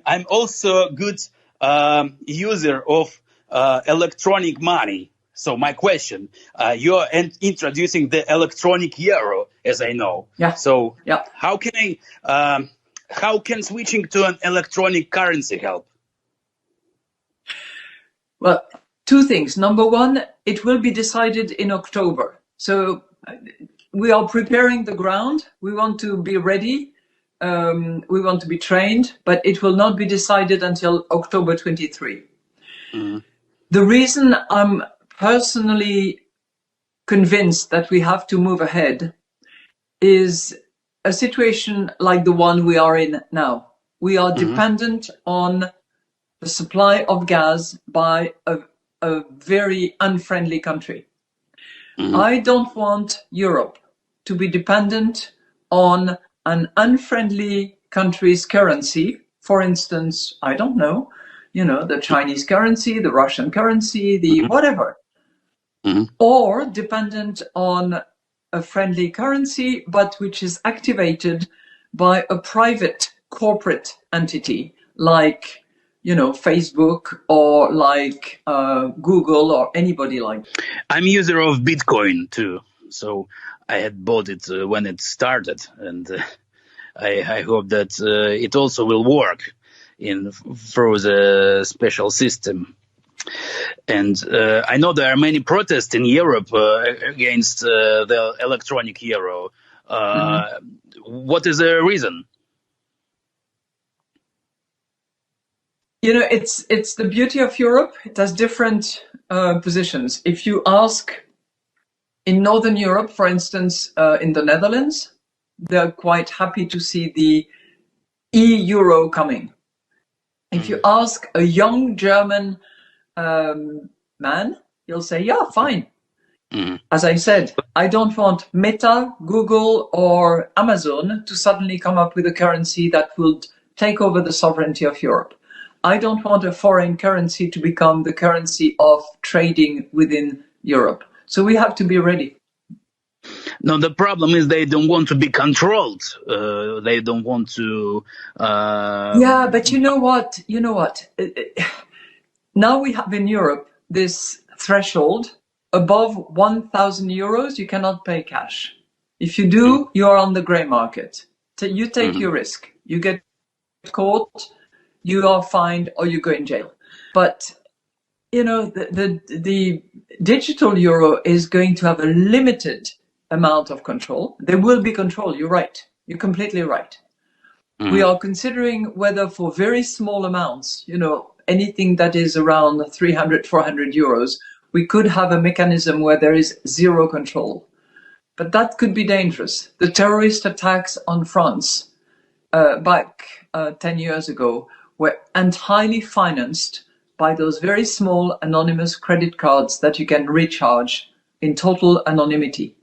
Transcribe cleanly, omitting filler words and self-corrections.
I'm also a good user of electronic money. So my question, you're introducing the electronic euro, as I know. Yeah. So Yeah. how can switching to an electronic currency help? Well, two things. Number one, it will be decided in October. So we are preparing the ground. We want to be ready. We want to be trained, but it will not be decided until October 23. Mm-hmm. The reason I'm personally convinced that we have to move ahead is a situation like the one we are in now. We are dependent on the supply of gas by a very unfriendly country. I don't want Europe to be dependent on an unfriendly country's currency. For instance, I don't know, the Chinese currency, the Russian currency, the whatever. Or dependent on a friendly currency, but which is activated by a private corporate entity like, Facebook or like Google or anybody like that. I'm a user of Bitcoin too, so I had bought it when it started, and I hope that it also will work through the special system. And I know there are many protests in Europe against the electronic euro. What is the reason? It's the beauty of Europe. It has different positions. If you ask in Northern Europe, for instance, in the Netherlands, they're quite happy to see the e-euro coming. If you ask a young German man, he'll say, yeah, fine. As I said, I don't want Meta, Google, or Amazon to suddenly come up with a currency that would take over the sovereignty of Europe. I don't want a foreign currency to become the currency of trading within Europe. So we have to be ready. No, the problem is they don't want to be controlled. They don't want to. Yeah, but you know what? Now we have in Europe this threshold. Above 1,000 euros, you cannot pay cash. If you do, you are on the grey market. So you take your risk. You get caught, you are fined, or you go in jail. But the digital euro is going to have a limited amount of control. There will be control. You're right. You're completely right. We are considering whether for very small amounts, anything that is around 300, 400 euros, we could have a mechanism where there is zero control. But that could be dangerous. The terrorist attacks on France back 10 years ago were entirely financed by those very small anonymous credit cards that you can recharge in total anonymity.